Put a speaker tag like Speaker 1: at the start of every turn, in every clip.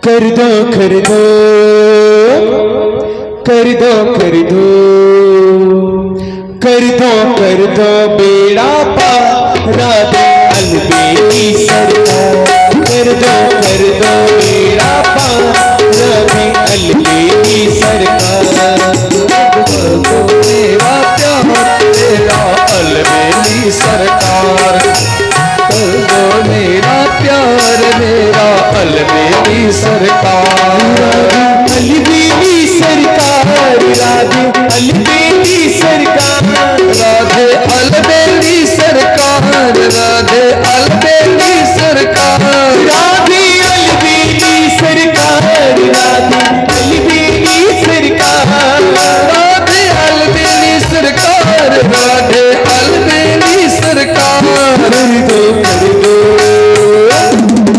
Speaker 1: कर दो कर दो कर दो कर दो कर दो कर दो बेड़ा पार राधे अलबेली सरकार। कर दो बेड़ा पार राधे अलबेली सरकार।
Speaker 2: मेरा प्यार तेरा अलबेली सरकार। कर दो मेरा प्यार मेरा अलबेली सरकार।
Speaker 1: अलबेली सरकार राधे अलबेली सरकार।
Speaker 2: राधे अलबेली सरकार। राधे अलबेली सरकार।
Speaker 1: राधे अलबेली सरकार। राधे अलबेली सरकार।
Speaker 2: राधे अलबेली सरकार। राधे अलबेली सरकार।
Speaker 1: कर दो कर दो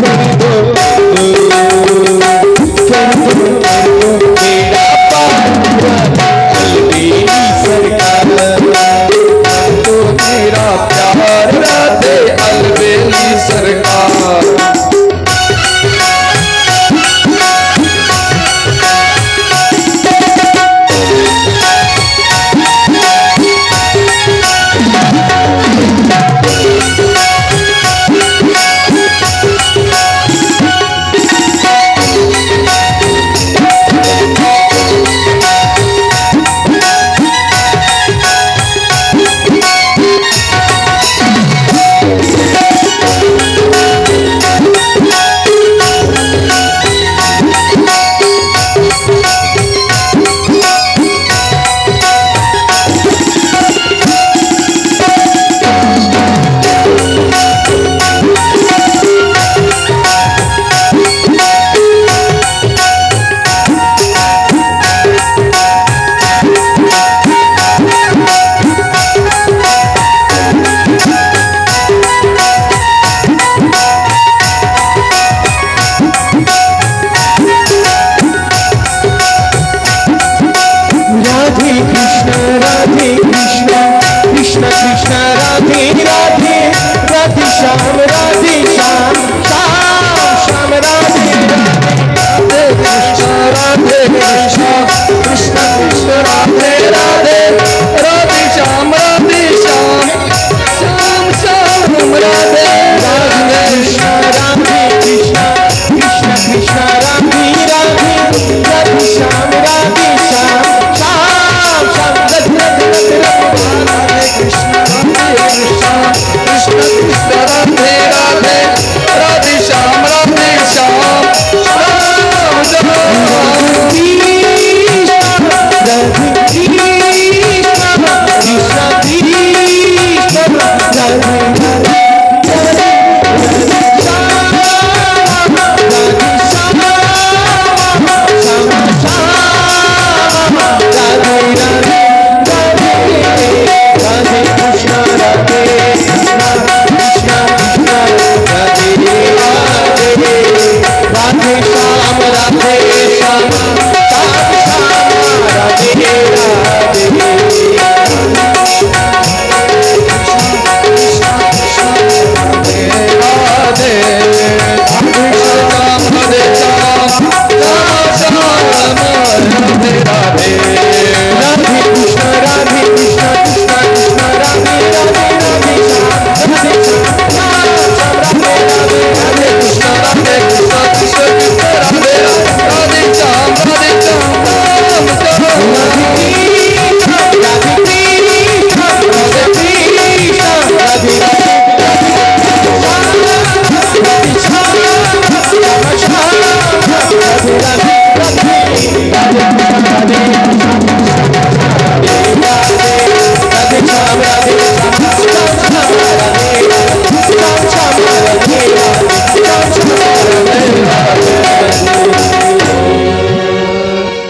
Speaker 1: कर दो कर दो बेड़ा पार राधे अलबेली सरकार।
Speaker 2: तो मेरा प्यार राधे अलबेली सरकार।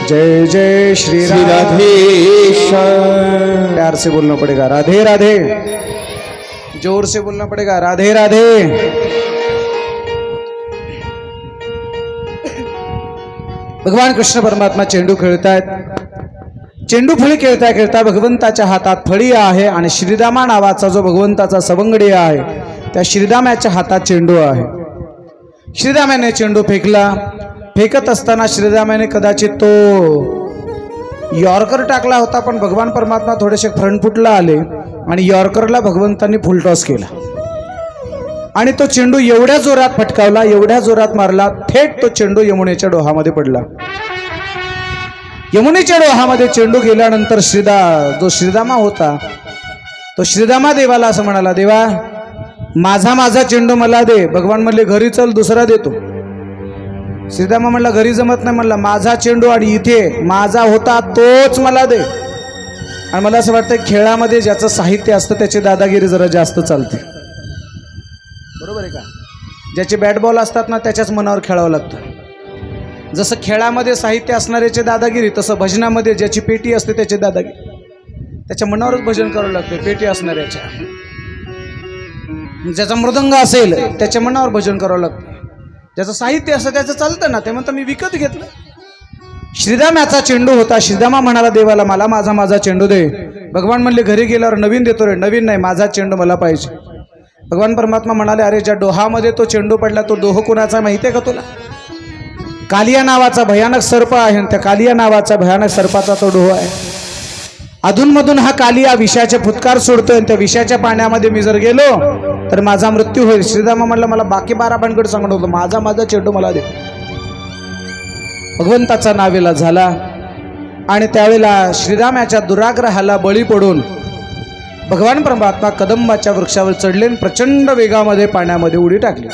Speaker 3: जय जय श्री
Speaker 1: राधेश्याम।
Speaker 3: प्यार से बोलना पड़ेगा, राधे राधे। जोर से बोलना पड़ेगा, राधे राधे। भगवान कृष्ण परमात्मा चेंडू खेळतायत। चेंडू फळी खेळता खेळता भगवंताच्या हातात फळी आहे आणि श्रीरामा नावाचा जो भगवंताचा सवंगडी आहे त्या श्रीरामाच्या हातात चेंडू आहे। श्रीरामाने चेंडू फेकला, फेकत असताना श्रीरामाने कदाचित तो यॉर्कर टाकला होता, पण भगवान परमात्मा थोडेसे फ्रंट फुटला आले आणि यॉर्करला भगवंतांनी फुल टॉस केला आणि तो चेंडू एवढ्या जोरात फटकावला, एवढ्या जोरात मारला, थेट तो चेंडू यमुनेच्या डोहामध्ये पडला. यमुनेच्या डोहामध्ये चेंडू गेल्यानंतर जो श्रीदामा होता तो श्रीदामा देवाला असं म्हणाला, देवा माझा चेंडू मला दे. भगवान म्हणले घरी चल, दुसरा देतो. श्रीदामा म्हणला घरी जमत नाही, म्हणला माझा चेंडू आणि इथे माझा होता तोच मला दे. आणि मला असं वाटतं खेळामध्ये ज्याचं साहित्य असतं त्याची दादागिरी जरा जास्त चालते, बरोबर आहे का? ज्याचे बॅट बॉल असतात ना त्याच्याच मनावर खेळावं लागतं. जसं खेळामध्ये साहित्य असणाऱ्याची दादागिरी, तसं भजनामध्ये ज्याची पेटी असते त्याची दादागिरी, त्याच्या मनावरच भजन करावं लागतं. पेटी असणाऱ्याच्या, ज्याचा मृदंग असेल त्याच्या मनावर भजन करावं लागतं. ज्याचं साहित्य असतं त्याचं चालतं ना, ते म्हणतं मी विकत घेतलं. श्रीदामाचा चेंडू होता. श्रीदामा म्हणाला देवाला मला माझा चेंडू दे. भगवान म्हणले घरी गेल्यावर नवीन देतो रे. नवीन नाही, माझा चेंडू मला पाहिजे. भगवान परमात्मा म्हणाले अरे ज्या डोहामध्ये तो चेंडू पडला तो डोह कोणाचा माहिती आहे का तुला? कालिया नावाचा भयानक सर्प आहे, त्या कालिया नावाचा भयानक सर्पाचा तो डोह आहे. अधूनमधून हा कालिया विषाचे फुटकार सोडतोय, त्या विषाच्या पाण्यामध्ये मी जर गेलो तर माझा मृत्यू होईल. श्रीदामा म्हणलं मला बाकी 12 भानगड सांगत होतो, माझा चेंडू मला दे. भगवंताचा नावेला झाला आणि त्यावेळेला श्रीरामाच्या दुराग्रहाला बळी पडून भगवान परमात्मा कदंबाच्या वृक्षावर चढले, प्रचंड वेगामध्ये पाण्यामध्ये उडी टाकली.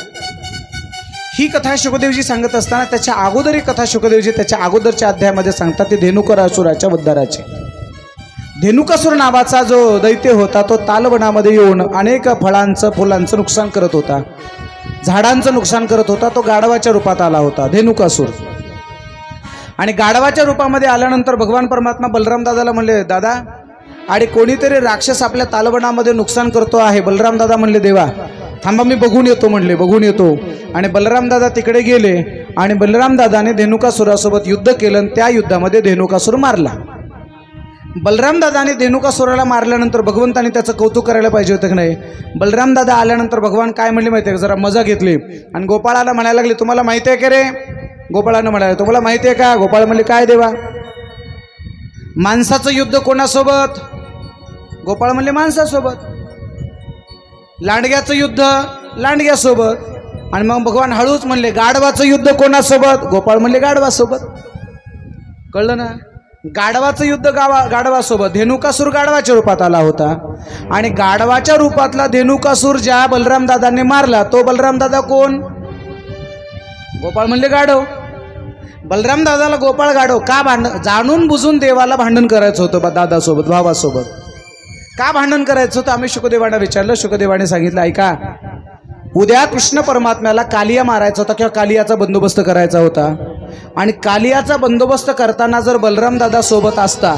Speaker 3: ही कथा शुकदेवजी सांगत असताना त्याच्या अगोदर कथा शुकदेवजी त्याच्या अगोदरच्या अध्यायामध्ये सांगतात ती धेनुकासुराच्या उद्धाराची. धेनुकासुर नावाचा जो दैत्य होता तो तालवनामध्ये येऊन अनेक फळांचं फुलांचं नुकसान करत होता, झाडांचं नुकसान करत होता. तो गाढवाच्या रूपात आला होता धेनुकासुर. आणि गाढवाच्या रूपामध्ये आल्यानंतर भगवान परमात्मा बलराम दादाला म्हणले दादा आणि कोणीतरी राक्षस आपल्या तालवनामध्ये नुकसान करतो आहे. बलराम दादा म्हणले देवा थांबा मी बघून येतो. म्हणले बघून येतो. आणि बलराम दादा तिकडे गेले आणि बलराम दादाने धेनुकासुरासोबत युद्ध केलं आणि त्या युद्धामध्ये धेनुकासुर मारला. बलराम दादाने धेनुकासुराला मारल्यानंतर भगवंताने त्याचं कौतुक करायला पाहिजे होतं की नाही? बलराम दादा आल्यानंतर भगवान काय म्हणले माहिती आहे का? जरा मजा घेतली आणि गोपाळाला म्हणायला लागले तुम्हाला माहिती आहे का रे? गोपाळानं म्हणाले तुम्हाला माहिती आहे का? गोपाळ म्हणले काय देवा? माणसाचं युद्ध कोणासोबत? गोपाळ म्हणले माणसासोबत. लांडग्याचं युद्ध लांडग्यासोबत. आणि मग भगवान हळूच म्हणले गाढवाचं युद्ध कोणासोबत? गोपाळ म्हणले गाढवासोबत. कळलं ना? गाढवाचं युद्ध गाढवासोबत. धेनुकासूर गाढवाच्या रूपात आला होता आणि गाढवाच्या रूपातला धेनुकासूर ज्या बलराम दादांनी मारला तो बलराम दादा कोण? गोपाळ म्हणले गाढव. बलराम दादाला गोपाळ गाढव का जाणून बुजून देवाला भांडण करायचं होतं दादासोबत भावासोबत. का भांडण करायचं होतं आम्ही शुकदेवांना विचारलं. शुकदेवाने सांगितलं ऐका उद्या कृष्ण परमात्म्याला कालिया मारायचा होता किंवा कालियाचा बंदोबस्त करायचा होता आणि कालियाचा बंदोबस्त करताना जर बलराम दादा सोबत असता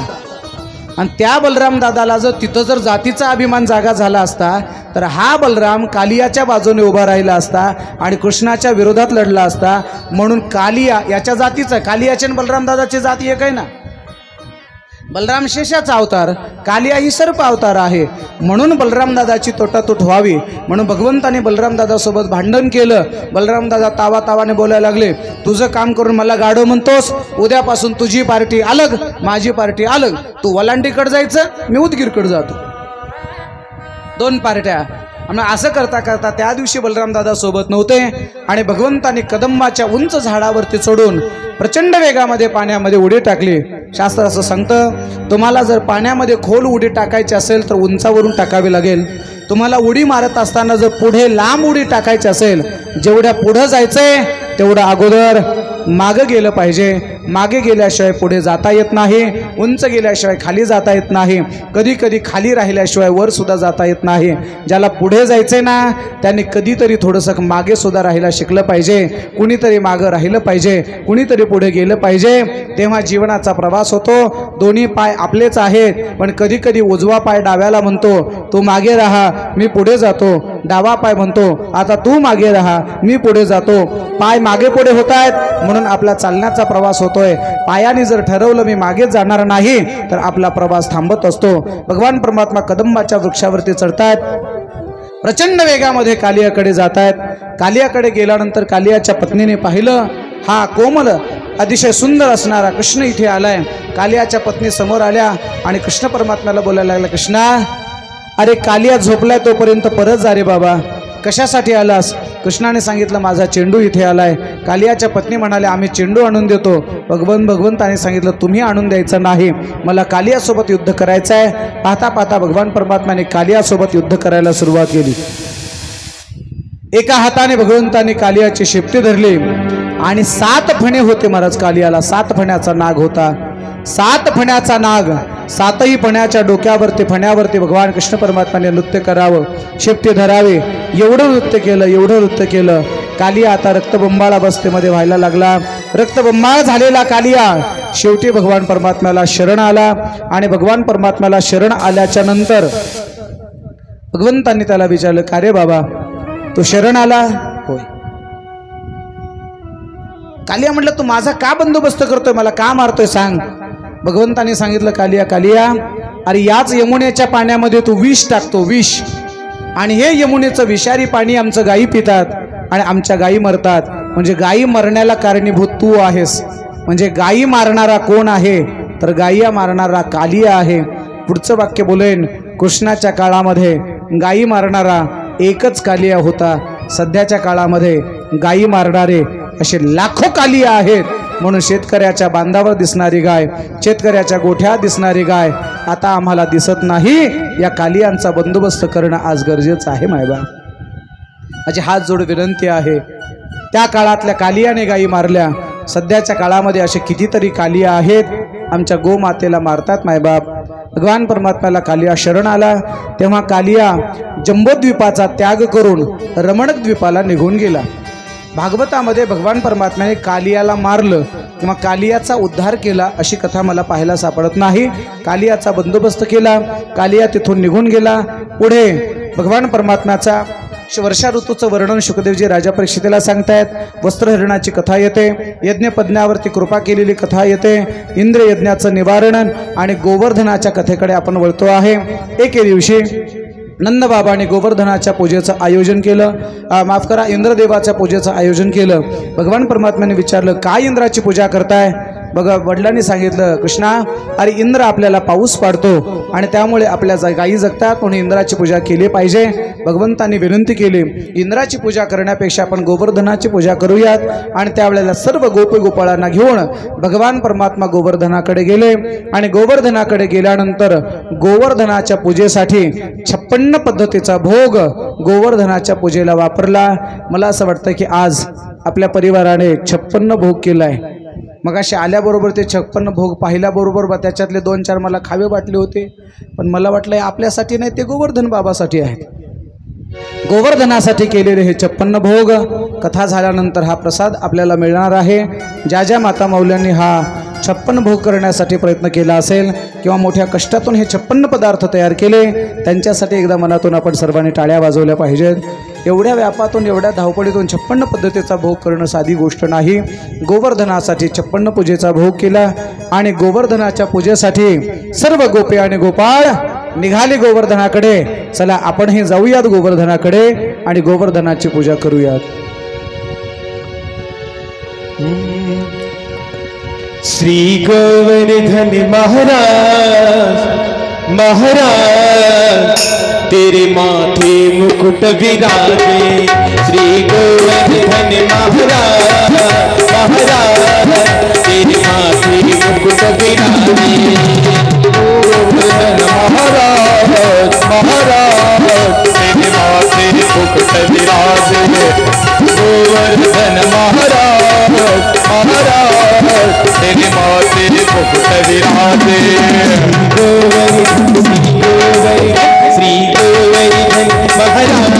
Speaker 3: आणि त्या बलराम दादाला जर तिथं जर जातीचा अभिमान जागा झाला असता तर हा बलराम कालियाच्या बाजूने उभा राहिला असता आणि कृष्णाच्या विरोधात लढला असता. म्हणून कालिया याच्या जातीचा कालियाची आणि बलराम दादाची जाती एक आहे ना. बलराम शेषाचा अवतार, कालिया ही सर्प अवतार आहे. म्हणून बलराम दादाची तोटातूट व्हावी म्हणून भगवंताने बलराम दादासोबत भांडण केलं. बलराम दादा तावाने बोलायला लागले तुझं काम करून मला गाढव म्हणतोस, उद्यापासून तुझी पार्टी अलग माझी पार्टी अलग. तू वलांडीकडे जायचं मी उदगीरकडे जातो. 2 पार्ट्या. आणि असं करता करता त्या दिवशी बलराम दादा सोबत नव्हते आणि भगवंताने कदंबाच्या उंच झाडावरती चढून प्रचंड वेगामध्ये पाण्यामध्ये उडी टाकली. शास्त्र असं सांगतं तुम्हाला जर पाण्यामध्ये खोल उडी टाकायची असेल तर उंचावरून टाकावी लागेल. तुम्हाला उडी मारत असताना जर पुढे लांब उडी टाकायची असेल जेवढ्या पुढं जायचंय तेवढं अगोदर मागं गेलं पाहिजे. मागे गेल्याशिवाय पुढे जाता येत नाही. उंच गेल्याशिवाय खाली जाता येत नाही. कधी कधी खाली राहिल्याशिवाय वर सुद्धा जाता येत नाही. ज्याला पुढे जायचंय ना त्यांनी कधीतरी थोडंसं मागे सुद्धा राहायला शिकलं पाहिजे. कुणीतरी मागं राहिलं पाहिजे, कुणीतरी पुढे गेलं पाहिजे. तेव्हा जीवनाचा प्रवास होतो. दोन्ही पाय आपलेच आहेत पण कधी कधी उजवा पाय डाव्याला म्हणतो तू मागे राहा मी पुढे जातो. डावा पाय म्हणतो आता तू मागे राहा मी पुढे जातो. पाय मागे पुढे होत आहेत म्हणून आपला चालण्याचा प्रवास होतोय. पायाने जर ठरवलं मी मागे जाणार नाही तर आपला प्रवास थांबत असतो. भगवान परमात्मा कदंबाच्या वृक्षावरती चढतायत. प्रचंड वेगामध्ये कालियाकडे जात आहेत. कालियाकडे गेल्यानंतर कालियाच्या पत्नीने पाहिलं हा कोमल अतिशय सुंदर असणारा कृष्ण इथे आलाय. कालियाच्या पत्नी समोर आल्या आणि कृष्ण परमात्म्याला बोलायला लागला, कृष्णा अरे कालिया झोपलाय तोपर्यंत परत जा रे बाबा. कशासाठी आलास? कृष्णाने सांगितलं माझा चेंडू इथे आलाय. कालियाच्या पत्नी म्हणाले आम्ही चेंडू आणून देतो. भगवंताने सांगितलं तुम्ही आणून द्यायचं नाही, मला कालियासोबत युद्ध करायचं आहे. पाहता पाहता भगवान परमात्म्याने कालियासोबत युद्ध करायला सुरुवात केली. एका हाताने भगवंताने कालियाची शेपटी धरली आणि 7 फणे होते महाराज कालियाला. 7 फण्याचा नाग होता. 7 फण्याचा नाग. 7ही फण्याच्या डोक्यावरती फण्यावरती भगवान कृष्ण परमात्म्याने नृत्य करावं, शेपटी धरावे, एवढं नृत्य केलं. कालिया आता रक्तबंबाळ अवस्थेमध्ये व्हायला लागला. रक्तबंबाळ झालेला कालिया शेवटी भगवान परमात्म्याला शरण आला आणि भगवान परमात्म्याला शरण आल्याच्या नंतर भगवंतांनी त्याला विचारलं, का रे बाबा तू शरण आला? होय. कालिया म्हटलं तू माझा का बंदोबस्त करतोय, मला का मारतोय सांग. भगवंताने सांगितलं, कालिया अरे याच यमुनेच्या पाण्यामध्ये तू विष टाकतो, विष, आणि हे यमुनेचं विषारी पाणी आमचं गायी पितात आणि आमच्या गायी मरतात. म्हणजे गायी मरण्याला कारणीभूत तू आहेस. म्हणजे गायी मारणारा कोण आहे? तर गायी मारणारा कालिया आहे. पुढचं वाक्य बोलेन, कृष्णाच्या काळामध्ये गायी मारणारा एकच कालिया होता. सध्याच्या काळामध्ये गायी मारणारे असे लाखो कालिया आहेत. म्हणून शेतकऱ्याच्या बांधावर दिसणारी गाय, शेतकऱ्याच्या गोठ्यात दिसणारी गाय आता आम्हाला दिसत नाही. या कालियांचा बंदोबस्त करणं आज गरजेचं आहे. मायबा माझी हात जोड विनंती आहे. त्या काळातल्या कालियाने गायी मारल्या. सध्याच्या काळामध्ये असे कितीतरी कालिया आहेत आमच्या गोमातेला मारतात. मायबाप भगवान परमात्म्याला कालिया शरण आला तेव्हा कालिया जंबोद्वीपाचा त्याग करून रमणक द्वीपाला निघून गेला. भागवतामध्ये भगवान परमात्म्याने कालियाला मारलं किंवा कालियाचा उद्धार केला अशी कथा मला पाहायला सापडत नाही. कालियाचा बंदोबस्त केला, कालिया तिथून निघून गेला. पुढे भगवान परमात्म्याचा वर्षा ऋतूचं वर्णन शुकदेवजी राजा परीक्षितेला सांगतायत. वस्त्रहरणाची कथा येते, यज्ञपज्ञावरती कृपा केलेली कथा येते, इंद्र यज्ञाचं निवारण आणि गोवर्धनाच्या कथेकडे आपण वळतो आहे. एके दिवशी नंदबाबाने गोवर्धनाच्या पूजेचं आयोजन केलं. माफ करा, इंद्रदेवाच्या पूजेचं आयोजन केलं. भगवान परमात्म्याने विचारलं काय इंद्राची पूजा करताय? बघा वडिलांनी सांगितलं, कृष्णा अरे इंद्र आपल्याला पाऊस पाडतो आणि त्यामुळे आपल्या गायी जगतात म्हणून इंद्राची पूजा केली पाहिजे. भगवंतांनी विनंती केली, इंद्राची पूजा करण्यापेक्षा आपण गोवर्धनाची पूजा करूयात. आणि त्यावेळेला सर्व गोपाळांना घेऊन भगवान परमात्मा गोवर्धनाकडे गेले आणि गोवर्धनाकडे गेल्यानंतर गोवर्धनाच्या पूजेसाठी 56 पद्धतीचा भोग गोवर्धनाच्या पूजेला वापरला. मला असं वाटतं की आज आपल्या परिवाराने 56 भोग केलाय. मग असे आल्याबरोबर ते 56 भोग पाहिल्याबरोबर त्याच्यातले 2-4 मला खावे वाटले होते, पण मला वाटलं आपल्यासाठी नाही, ते गोवर्धन बाबासाठी आहेत. गोवर्धनासाठी केलेले हे 56 भोग कथा झाल्यानंतर हा प्रसाद आपल्याला मिळणार आहे. ज्या ज्या माता मौल्यांनी हा 56 भोग करण्यासाठी प्रयत्न केला असेल किंवा मोठ्या कष्टातून हे 56 पदार्थ तयार केले त्यांच्यासाठी एकदा मनातून आपण सर्वांनी टाळ्या वाजवल्या पाहिजेत. एवढ्या व्यापातून एवढ्या धावपळीतून 56 पद्धतीचा भोग करणं साधी गोष्ट नाही. गोवर्धनासाठी 56 पूजेचा भोग केला आणि गोवर्धनाच्या पूजेसाठी सर्व गोपे आणि गोपाळ निघाले गोवर्धनाकडे. चला आपणही जाऊयात गोवर्धनाकडे आणि गोवर्धनाची पूजा करूयात.
Speaker 1: श्री गोवर्धन महाराज तेरे माथे मुकुट विराजे. श्री गोवर्धन महाराज तेरे माथे मुकुट विराजे. गोवर्धन महाराज तेरे माथे मुकुट विराजे. गोवर्धन महाराज तेरे माथे मुकुट विराजे. श्री गोवर्धन महाराज तेरे माथे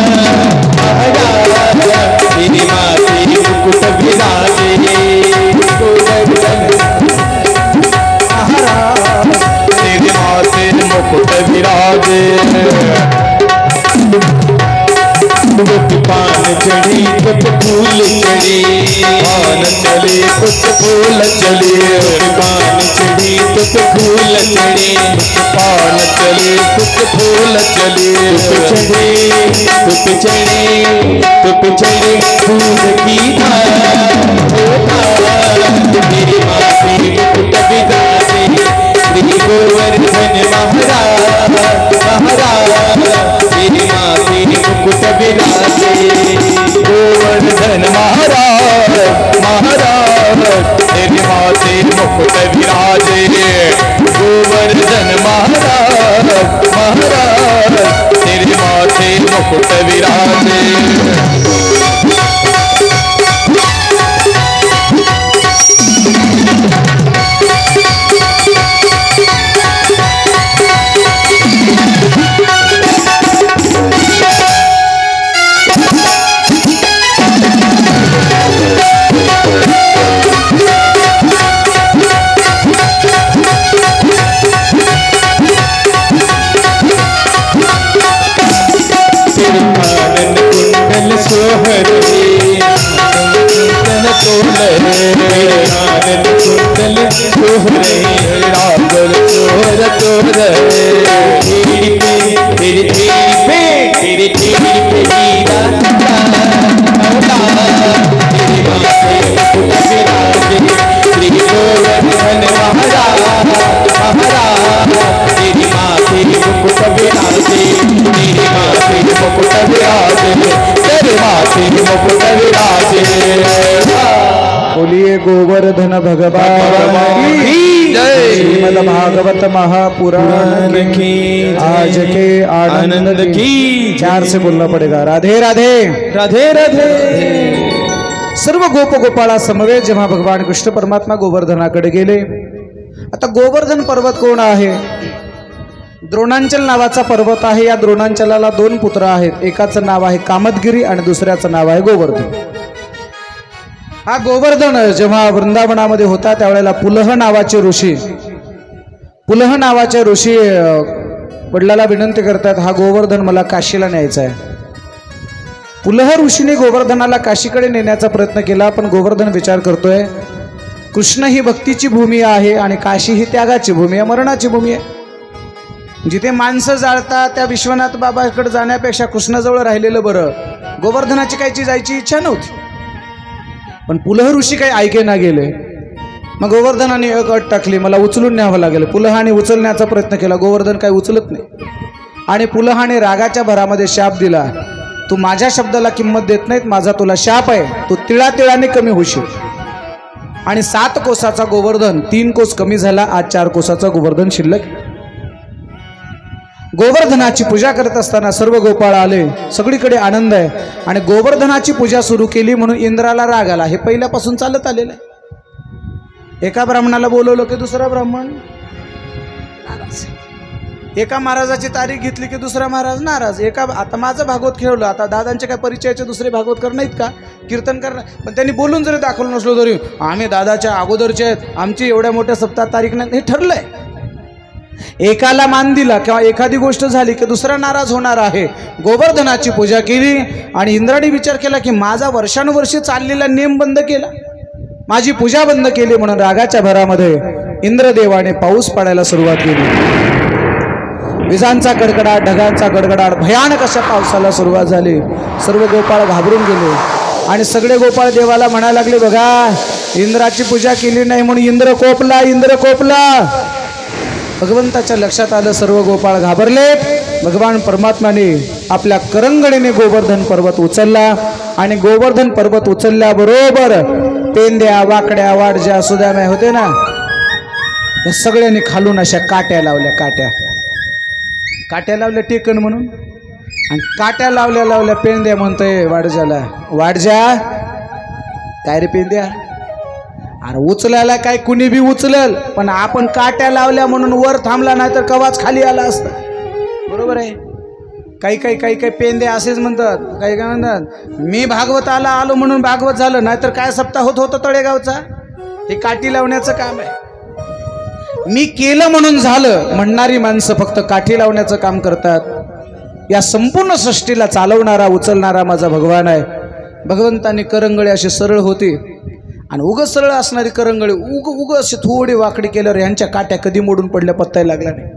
Speaker 1: मुकुट विराजे. गोवर्धन महाराज तेरे माथे मुकुट विराजे. पान चढ़े कुछ फूल चढ़े, पान चले कुछ फूल चले. पान चढ़े कुछ फूल चढ़े, पान चले कुछ फूल चले. तुप चढ़े दूध की धार
Speaker 2: मुकुट विराजे गोवर्धन महाराज महाराज तेरे माथे मुकुट विराजे
Speaker 3: बोलिए गोवर्धन भगवान की जय। श्रीमद् भागवत महापुराण की आज के आनंद की 4 से बोलना पड़ेगा। राधे राधे राधे राधे। सर्व गोप गोपाळा समवेत जेव्हा भगवान कृष्ण परमात्मा गोवर्धनाकडे गेले। आता गोवर्धन पर्वत कोण आहे? द्रोणांचल नावाचा पर्वत आहे। या द्रोणांचलाला 2 पुत्र आहेत। एकाचं नाव आहे कामदगिरी आणि दुसऱ्याचं नाव आहे गोवर्धन। हा गोवर्धन जेव्हा वृंदावनामध्ये होता त्यावेळेला पुलह नावाचे ऋषी वडिलाला विनंती करतात, हा गोवर्धन मला काशीला न्यायचा आहे। पुलह ऋषीने गोवर्धनाला काशीकडे नेण्याचा प्रयत्न केला, पण गोवर्धन विचार करतोय कृष्ण ही भक्तीची भूमी आहे आणि काशी ही त्यागाची भूमी आहे, मरणाची भूमी आहे। जिथे माणसं जाळतात त्या विश्वनाथ बाबाकडे जाण्यापेक्षा कृष्णाजवळ राहिलेलं बरं। गोवर्धनाची कायची जायची इच्छा नव्हती, पण पुलह ऋषी काही ऐके ना गेले। मग गोवर्धनाने एक अट टाकली, मला उचलून न्यावं लागेल। पुलहाने उचलण्याचा प्रयत्न केला, गोवर्धन काही उचलत नाही आणि पुलहाने रागाच्या भरामध्ये शाप दिला, तू माझ्या शब्दाला किंमत देत नाहीत, माझा तुला शाप आहे, तू तिळातिळाने कमी होशील। आणि 7 कोसाचा गोवर्धन 3 कोस कमी झाला। आज 4 कोसाचा गोवर्धन शिल्लक। गोवर्धनाची पूजा करत असताना सर्व गोपाळ आले, सगळीकडे आनंद आहे आणि गोवर्धनाची पूजा सुरू केली म्हणून इंद्राला राग आला। हे पहिल्यापासून चालत आलेलं आहे। एका ब्राह्मणाला बोलवलं की दुसरा ब्राह्मण नाराज, एका महाराजाची तारीख घेतली की दुसरा महाराज नाराज। आता माझं भागवत खेळलं, आता दादांचे काय परिचयाचे दुसरे भागवतकर नाहीत का, कीर्तन करणार? पण त्यांनी बोलून जरी दाखवलं नसलो तरी आम्ही दादाच्या अगोदरचे आहेत, आमची एवढ्या मोठ्या सप्ताह तारीख नाही, हे ठरलंय। एकाला मान दिला किंवा एखादी गोष्ट झाली की दुसरा नाराज होणार आहे। गोवर्धनाची पूजा केली आणि इंद्राने विचार केला की माझा वर्षानुवर्षे चाललेला नियम बंद केला, माझी पूजा बंद केली, म्हणून रागाच्या भरामध्ये इंद्रदेवाने पाऊस पडायला सुरुवात केली। विजांचा कडकडाट, ढगांचा गडगडाट, भयानक अशा पावसाला सुरुवात झाली। सर्व गोपाळ घाबरून गेले आणि सगळे गोपाळ देवाला म्हणायला लागले, बघा इंद्राची पूजा केली नाही म्हणून इंद्र कोपला, इंद्र कोपला। भगवंताच्या लक्षात आलं, सर्व गोपाळ घाबरले। भगवान परमात्माने आपल्या करंगडीने गोवर्धन पर्वत उचलला आणि गोवर्धन पर्वत उचलल्याबरोबर पेंद्या, वाकड्या, वाडज्या, सुदाम्या होते ना, या सगळ्यांनी खालून अशा काट्या लावल्या, काट्या लावल्या टेकन म्हणून। आणि काट्या लावल्या लावल्या पेंद्या म्हणतोय वाडज्याला, वाडज्या काय रे पेंद्या, अरे उचलायला काय कुणी बी उचलल, पण आपण काट्या लावल्या म्हणून वर थांबला, नाही तर कवाच खाली आला असता। बरोबर आहे। काही पेंदे असेच म्हणतात, काही काय म्हणतात मी भागवताला आलो म्हणून भागवत झालं, नाहीतर काय सप्ताह होतं तळेगावचा। हे काठी लावण्याचं काम आहे। मी केलं म्हणून झालं म्हणणारी माणसं फक्त काठी लावण्याचं काम करतात। या संपूर्ण सृष्टीला चालवणारा, उचलणारा माझा भगवान आहे। भगवंताने करंगळे अशी सरळ होती आणि उग सरळ असणारी करंगळी उग अशी थोडी वाकडी केल्यावर यांच्या काट्या कधी मोडून पडल्या पत्ताही लागला नाही।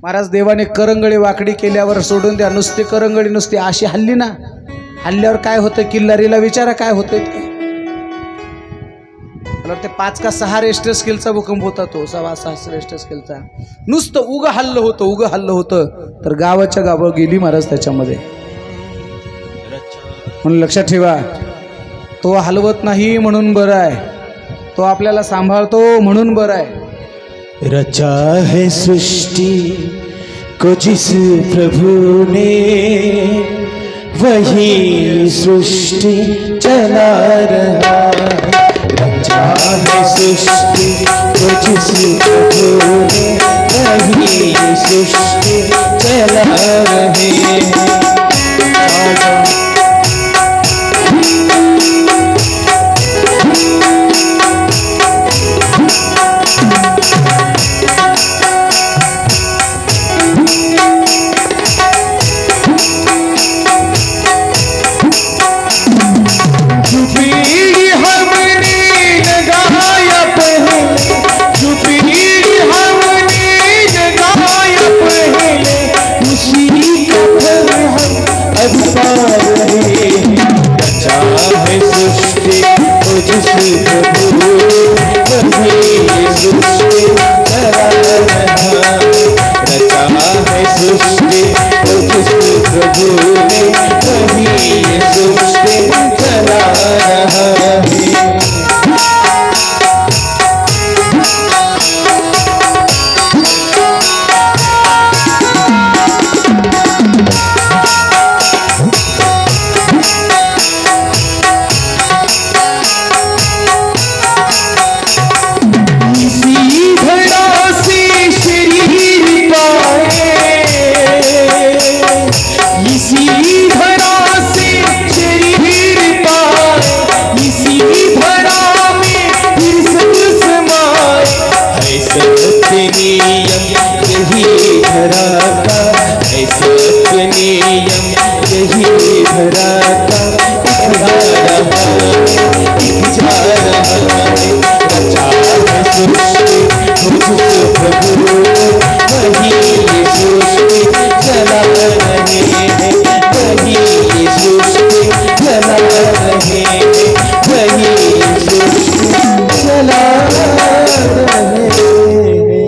Speaker 3: महाराज देवाने करंगळी वाकडी केल्यावर सोडून द्या, नुसती करंगळी नुसती अशी हल्ली ना, हल्ल्यावर काय होतं किल्लारीला विचारा काय होतंय ते। मला वाटतं 5 का 6 रिश्टर स्केलचा भूकंप होता तो, 6 रिश्टर स्केलचा। नुसतं उग हल्लं होतं तर गावाच्या गावं गेली महाराज त्याच्यामध्ये। म्हणून लक्षात ठेवा, तो हलवत नाही म्हणून बरं आहे, तो तो आपल्याला सांभाळतो म्हणून बरं आहे।
Speaker 1: रचा है सृष्टि को जिस प्रभु ने, वही सृष्टि चला रहा। रचा है सृष्टि को जिस प्रभु ने, वही सृष्टि चला रहे।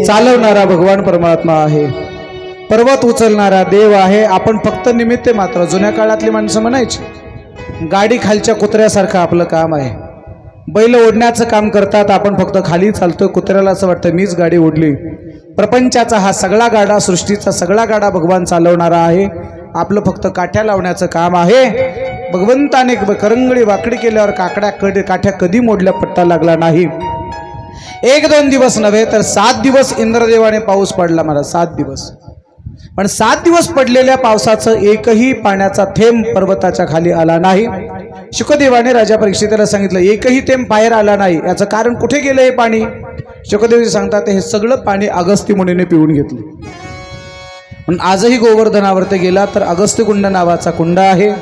Speaker 3: चालवणारा भगवान परमात्मा आहे, पर्वत उचलणारा देव आहे। आपण फक्त निमित्त मात्र। जुन्या काळातली माणसं म्हणायची गाडी खालच्या कुत्र्यासारखं आपलं काम आहे। बैल ओढण्याचं काम करतात, आपण फक्त खाली चालतोय। कुत्र्याला असं वाटतं मीच गाडी ओढली। प्रपंचाचा हा सगळा गाडा, सृष्टीचा सगळा गाडा भगवान चालवणारा आहे, आपलं फक्त काठ्या लावण्याचं काम आहे। भगवंताने करंगळी वाकडी केल्यावर काठ्या कधी मोडल्या पट्टा लागला नाही। 1-2 दिवस नव्हे तर 7 दिवस इंद्रदेवाने पाऊस पडला महाराज, 7 दिवस। पण 7 दिवस पडलेल्या पावसाचं एकही पाण्याचा थेंब पर्वताच्या खाली आला नाही। शुकदेवाने राजा परीक्षिताला सांगितलं एकही थेंब बाहेर आला नाही, याचं कारण कुठे गेलं हे पाणी? शुकदेवजी सांगतात हे सगळं पाणी अगस्त्य मुनीने पिऊन घेतलं। पण आजही गोवर्धनावरती गेला तर अगस्त्य कुंड नावाचा कुंड आहे,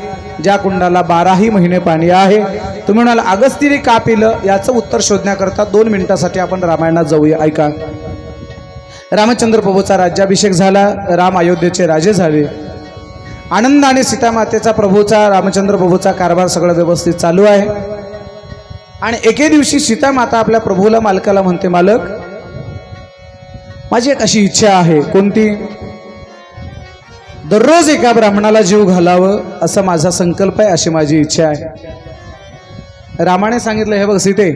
Speaker 3: ज्या कुंडाला 12ही महिने पाणी आहे। तुम्ही म्हणाल अगस्तीने का पिलं, याचं उत्तर शोधण्याकरता 2 मिनिटासाठी आपण रामायणात जाऊया। ऐका, रामचंद्र प्रभूचा राज्याभिषेक झाला, राम अयोध्येचे राजे झाले, आनंदाने सीतामातेचा प्रभूचा रामचंद्र प्रभूचा कारभार सगळं व्यवस्थित चालू आहे। आणि एके दिवशी सीतामाता आपल्या प्रभूला मालकाला म्हणते, मालक माझी एक अशी इच्छा आहे। कोणती? दररोज एका ब्राह्मणाला जीव घालावं असा माझा संकल्प आहे, अशी माझी इच्छा आहे। रामाने सांगितलं हे बघ सीते,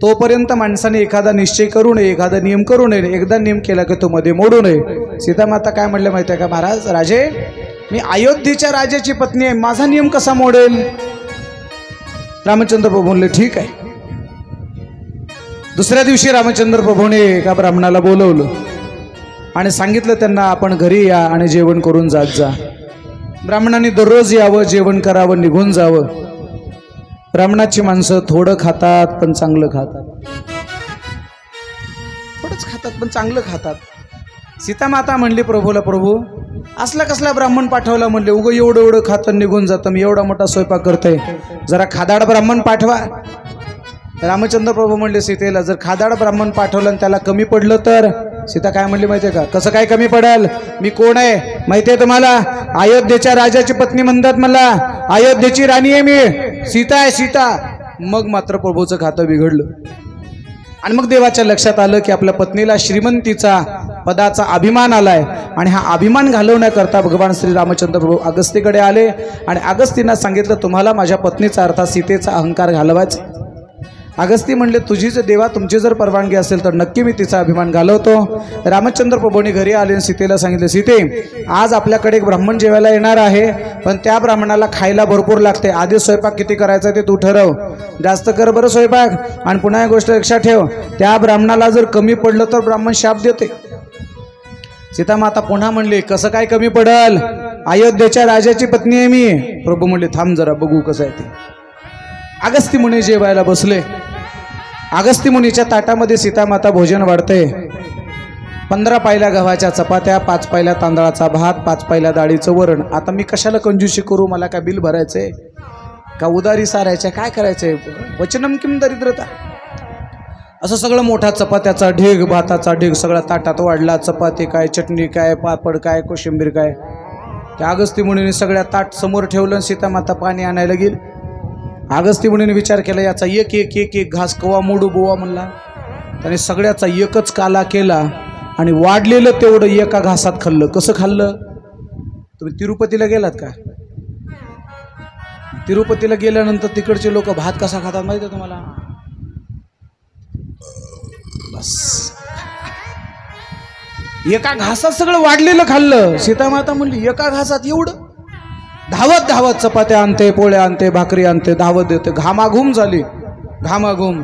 Speaker 3: तोपर्यंत माणसाने एखादा निश्चय करू नये, एखादा नियम करू नये। एकदा नियम केला की तो मध्ये मोडू नये। सीतामाता काय म्हणले माहिती आहे का? महाराज राजे, मी अयोध्येच्या राजाची पत्नी आहे, माझा नियम कसा मोडेल? रामचंद्र प्रभू म्हणले ठीक आहे। दुसऱ्या दिवशी रामचंद्र प्रभूने एका ब्राह्मणाला बोलवलं आणि सांगितलं त्यांना आपण घरी या आणि जेवण करून जात जा। ब्राह्मणांनी दररोज यावं, जेवण करावं, निघून जावं। ब्राह्मणाची माणसं थोडं खातात पण चांगलं खातात, थोडंच खातात पण चांगलं खातात। सीतामाता म्हणली प्रभूला, प्रभू असला कसला ब्राह्मण पाठवला? म्हणले उगं एवढं एवढं खातं निघून जातं, मी एवढा मोठा स्वयंपाक करते, जरा खादाड ब्राह्मण पाठवा। रामचंद्र प्रभू म्हणले सीतेला, जर खादाड ब्राह्मण पाठवलं आणि त्याला कमी पडलं तर? सीता काय म्हणली माहितीये का? कसं काय कमी पडेल? मी कोण आहे माहितीये तुम्हाला? अयोध्येच्या राजाची पत्नी म्हणतात मला, अयोध्येची राणी आहे मी, सीता आहे सीता। मग मात्र प्रभूचं खातं बिघडलं आणि मग देवाच्या लक्षात आलं की आपल्या पत्नीला श्रीमंतीचा पदाचा अभिमान आलाय आणि हा अभिमान घालवण्याकरता भगवान श्री रामचंद्र प्रभू अगस्तीकडे आले आणि अगस्तींना सांगितलं तुम्हाला माझ्या पत्नीचा अर्थात सीतेचा अहंकार घालवायचा। अगस्ती म्हणले तुझीच देवा तुमची जर परवानगी असेल तर नक्की मी तिचा अभिमान घालवतो. रामचंद्र प्रभूंनी घरी आले आणि सीतेला सांगितले, सीते आज आपल्याकडे एक ब्राह्मण जेवायला येणार आहे, पण त्या ब्राह्मणाला खायला भरपूर लागते. आधी स्वयंपाक किती करायचा ते तू ठरव, जास्त कर बरं स्वयंपाक. आणि पुन्हा एक गोष्ट लक्षात ठेव, त्या ब्राह्मणाला जर कमी पडलं तर ब्राह्मण शाप देते. सीतामाता पुन्हा म्हणले, कसं काय कमी पडल, अयोध्येच्या राजाची पत्नी आहे मी. प्रभू म्हणले, थांब जरा बघू कसं आहे ते. अगस्ती मुनी जेवायला बसले. अगस्ती मुनीच्या ताटामध्ये सीतामाता भोजन वाढते. 15 पायल्या गव्हाच्या चपात्या, 5 पायल्या तांदळाचा भात, 5 पायल्या डाळीचं वरण. आता मी कशाला कंजूशी करू, मला काय बिल भरायचंय का उदारी सारायच्या, काय करायचंय, वचनम किम दरिद्रता. असं सगळं मोठा चपात्याचा ढीग, भाताचा ढीग सगळा ताटात वाढला. चपाती काय, चटणी काय, पापड काय, कोशिंबीर काय. त्या अगस्ती मुनीने सगळ्या ताट समोर ठेवलं. सीतामाता पाणी आणायला गेली. अगस्ती मुनीने विचार केला, याचा एक एक एक एक घास कवा मोडू बोवा म्हणला. त्याने सगळ्याचा एकच काला केला आणि वाढलेलं तेवढं एका घासात खाल्लं. कसं खाल्लं, तुम्ही तिरुपतीला गेलात का? तिरुपतीला गेल्यानंतर तिकडचे लोक भात कसा खातात माहिती आहे तुम्हाला? बस एका घासात सगळं वाढलेलं खाल्लं. सीतामाता म्हणली, एका घासात एवढं? धावत धावत चपात्या आणते, पोळ्या आणते, भाकरी आणते, धावत देते. घामाघूम झाली, घामाघूम.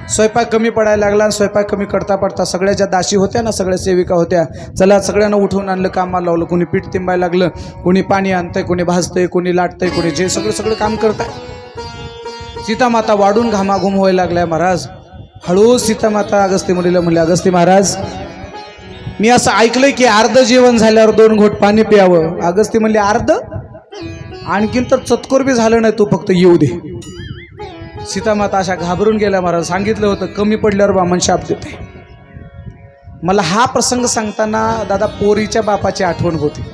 Speaker 3: स्वयंपाक कमी पडायला लागला. स्वयंपाक कमी करता पडता सगळ्या ज्या दासी होत्या ना, सगळ्या सेविका होत्या, चला सगळ्यांना उठवून आणलं, कामाला लावलं. कोणी पीठ तिंबायला लागलं, कोणी पाणी आणतंय, कोणी भाजतंय, कोणी लाटतंय, कोणी जे सगळं काम करताय. सीतामाता वाढून घामाघूम व्हायला लागलाय. महाराज हळू सीतामाता अगस्ती मुनीला म्हणले, अगस्ती महाराज मी असं ऐकलंय की अर्ध जेवण झाल्यावर 2 घोट पाणी प्यावं. अगस्ती म्हणले, अर्ध? आणखीन तर चतकोर बी झालं नाही, तू फक्त येऊ दे. सीतामाता अशा घाबरून गेल्या. महाराज सांगितलं होतं कमी पडल्यावर ब्राह्मण शाप देते. मला हा प्रसंग सांगताना दादा पोरीच्या बापाची आठवण होते,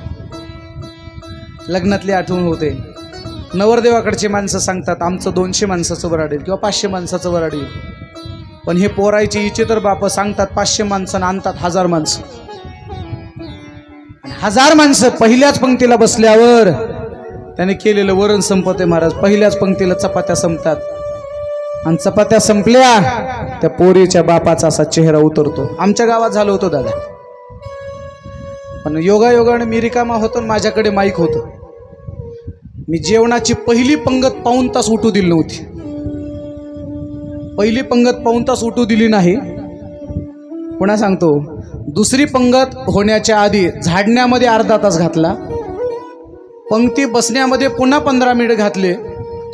Speaker 3: लग्नातली आठवण होते. नवरदेवाकडची माणसं सांगतात आमचं 200 माणसाचं वराड येईल किंवा 500 माणसाचं वराड येईल. पण हे पोरायची इच्छितर बाप सांगतात 500 माणसं आणतात 1000 माणसं. 1000 माणसं पहिल्याच पंक्तीला बसल्यावर त्याने केलेलं वरण संपते. महाराज पहिल्याच पंक्तीला चपात्या संपतात आणि चपात्या संपल्या त्या पोरीच्या बापाचा असा चेहरा उतरतो. आमच्या गावात झालं होतं दादा, पण योगायोगाने मी रिकामा होतो, माझ्याकडे माईक होतं. मी जेवणाची पहिली पंगत पाऊण तास उठू दिली नव्हती. पहिली पंगत पाऊण तास उठू दिली नाही. पुन्हा सांगतो, दुसरी पंगत होण्याच्या आधी झाडण्यामध्ये अर्धा तास घातला. पंक्ती बसण्यामध्ये पुन्हा 15 मिनिट घातले.